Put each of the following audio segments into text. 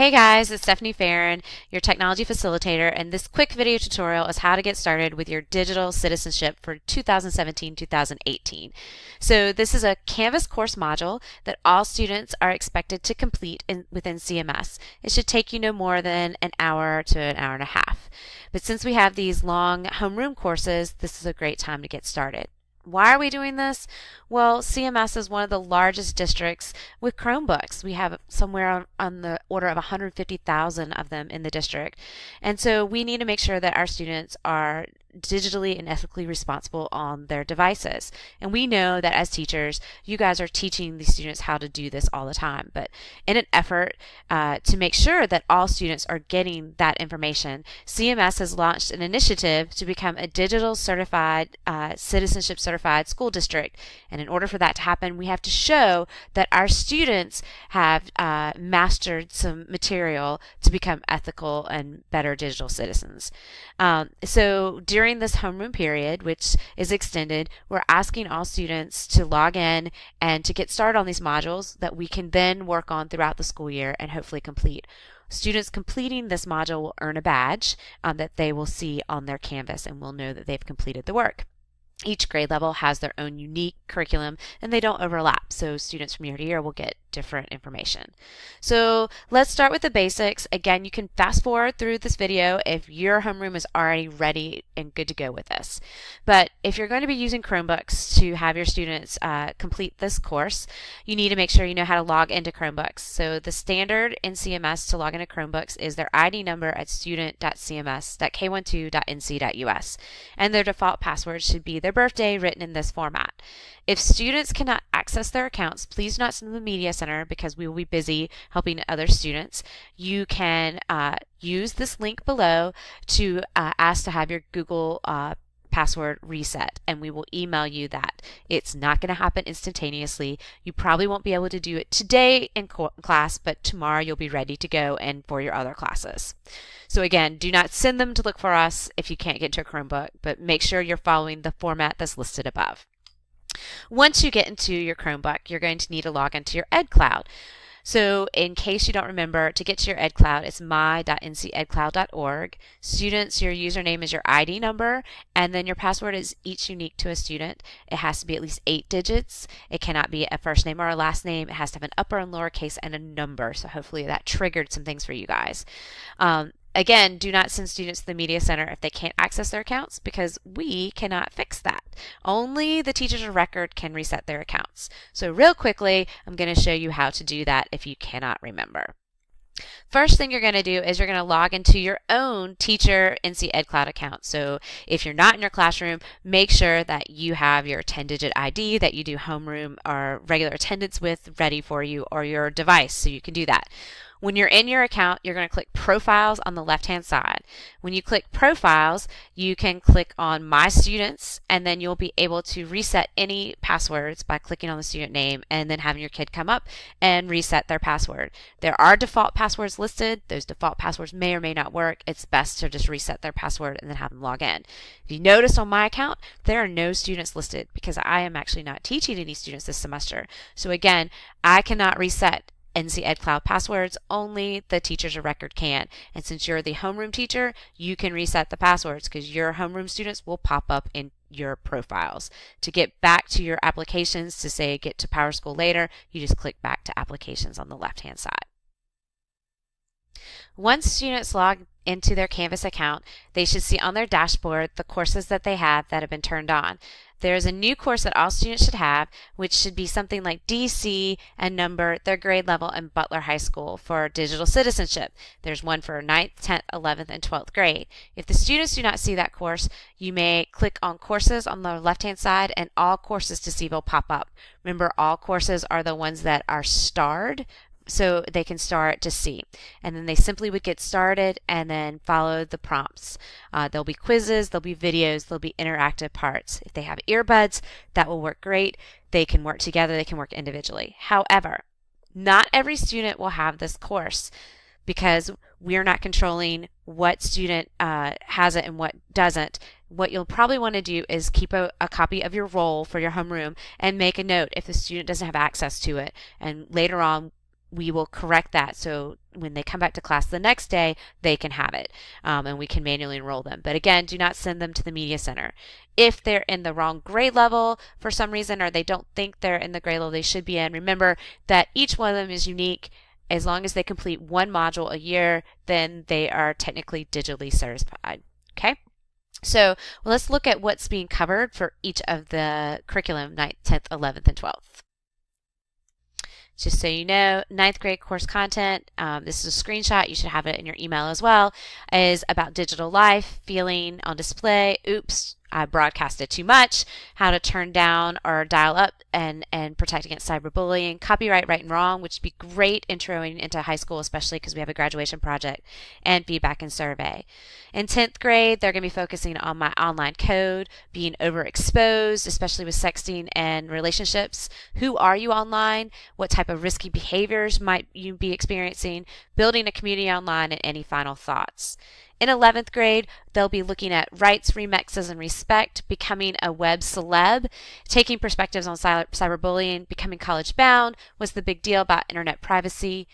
Hey guys, it's Stephanie Farron, your technology facilitator, and this quick video tutorial is how to get started with your digital citizenship for 2017-2018. So this is a Canvas course module that all students are expected to complete within CMS. It should take you no more than an hour to an hour and a half. But since we have these long homeroom courses, this is a great time to get started. Why are we doing this? Well, CMS is one of the largest districts with Chromebooks. We have somewhere on the order of 150,000 of them in the district. And so we need to make sure that our students are digitally and ethically responsible on their devices. And we know that as teachers, you guys are teaching these students how to do this all the time. But in an effort to make sure that all students are getting that information, CMS has launched an initiative to become a digital certified, citizenship certified school district. And in order for that to happen, we have to show that our students have mastered some material to become ethical and better digital citizens. So during this homeroom period, which is extended, we're asking all students to log in and to get started on these modules that we can then work on throughout the school year and hopefully complete. Students completing this module will earn a badge that they will see on their Canvas and will know that they've completed the work. Each grade level has their own unique curriculum and they don't overlap, so students from year to year will get different information. So let's start with the basics. Again, you can fast forward through this video if your homeroom is already ready and good to go with this. But if you're going to be using Chromebooks to have your students complete this course, you need to make sure you know how to log into Chromebooks. So the standard in CMS to log into Chromebooks is their ID number at student.cms.k12.nc.us, and their default password should be their birthday written in this format. If students cannot access their accounts, please do not send them to the Media Center because we will be busy helping other students. You can use this link below to ask to have your Google password reset, and we will email you that. It's not going to happen instantaneously. You probably won't be able to do it today in class, but tomorrow you'll be ready to go and for your other classes. So again, do not send them to look for us if you can't get into a Chromebook, but make sure you're following the format that's listed above. Once you get into your Chromebook, you're going to need to log into your EdCloud. So in case you don't remember, to get to your EdCloud, it's my.ncedcloud.org. Students, your username is your ID number, and then your password is each unique to a student. It has to be at least 8 digits. It cannot be a first name or a last name. It has to have an upper and lowercase and a number. So hopefully that triggered some things for you guys. Again, do not send students to the Media Center if they can't access their accounts because we cannot fix that. Only the teachers of record can reset their accounts. So real quickly, I'm going to show you how to do that if you cannot remember. First thing you're going to do is you're going to log into your own teacher NC EdCloud account. So if you're not in your classroom, make sure that you have your 10-digit ID that you do homeroom or regular attendance with ready for you, or your device so you can do that. When you're in your account, you're going to click Profiles on the left-hand side. When you click Profiles, you can click on My Students, and then you'll be able to reset any passwords by clicking on the student name and then having your kid come up and reset their password. There are default passwords listed. Those default passwords may or may not work. It's best to just reset their password and then have them log in. If you notice on my account, there are no students listed because I am actually not teaching any students this semester. So again, I cannot reset NC EdCloud passwords, only the teachers of record can. And since you're the homeroom teacher, you can reset the passwords because your homeroom students will pop up in your profiles. To get back to your applications, to say get to PowerSchool later, you just click back to applications on the left-hand side. Once students log into their Canvas account, they should see on their dashboard the courses that they have that have been turned on. There's a new course that all students should have, which should be something like DC and number their grade level in Butler High School for digital citizenship. There's one for 9th, 10th, 11th, and 12th grade. If the students do not see that course, you may click on courses on the left-hand side and all courses to see will pop up. Remember, all courses are the ones that are starred, so they can start to see. And then they simply would get started and then follow the prompts. There'll be quizzes, there'll be videos, there'll be interactive parts. If they have earbuds, that will work great. They can work together, they can work individually. However, not every student will have this course because we're not controlling what student has it and what doesn't. What you'll probably want to do is keep a copy of your roll for your homeroom and make a note if the student doesn't have access to it. And later on, we will correct that so when they come back to class the next day, they can have it, and we can manually enroll them. But again, do not send them to the Media Center. If they're in the wrong grade level for some reason, or they don't think they're in the grade level they should be in, remember that each one of them is unique. As long as they complete one module a year, then they are technically digitally certified. Okay? So let's look at what's being covered for each of the curriculum, 9th, 10th, 11th, and 12th. Just so you know, 9th grade course content, this is a screenshot, you should have it in your email as well, is about digital life, feeling on display, oops, I broadcasted too much, how to turn down or dial up and protect against cyberbullying, copyright right and wrong, which would be great introing into high school, especially because we have a graduation project, and feedback and survey. In 10th grade, they're going to be focusing on my online code, being overexposed, especially with sexting and relationships. Who are you online? What type of risky behaviors might you be experiencing? Building a community online, and any final thoughts. In 11th grade, they'll be looking at rights, remixes, and respect, becoming a web celeb, taking perspectives on cyberbullying, becoming college bound, what's the big deal about internet privacy.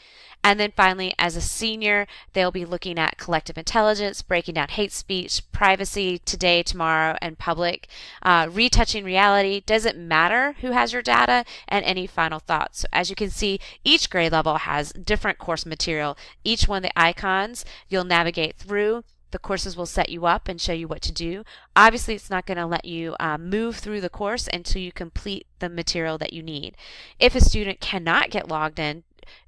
And then finally, as a senior, they'll be looking at collective intelligence, breaking down hate speech, privacy, today, tomorrow, and public, retouching reality, does it matter who has your data, and any final thoughts. So as you can see, each grade level has different course material. Each one of the icons you'll navigate through. The courses will set you up and show you what to do. Obviously, it's not going to let you move through the course until you complete the material that you need. If a student cannot get logged in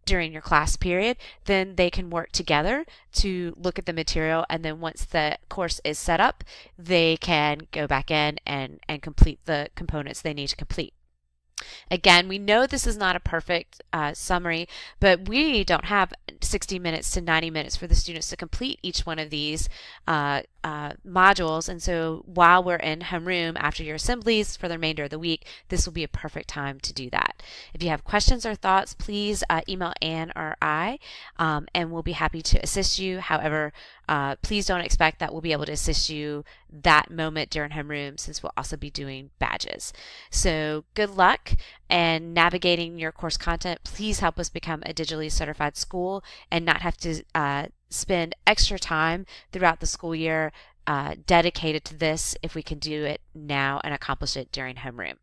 during your class period, then they can work together to look at the material, and then once the course is set up, they can go back in and complete the components they need to complete. Again, we know this is not a perfect summary, but we don't have 60 minutes to 90 minutes for the students to complete each one of these modules, and so while we're in homeroom after your assemblies for the remainder of the week, this will be a perfect time to do that. If you have questions or thoughts, please email Ann or I, and we'll be happy to assist you. However, please don't expect that we'll be able to assist you that moment during homeroom, since we'll also be doing badges. So good luck and navigating your course content. Please help us become a digitally certified school and not have to spend extra time throughout the school year dedicated to this if we can do it now and accomplish it during homeroom.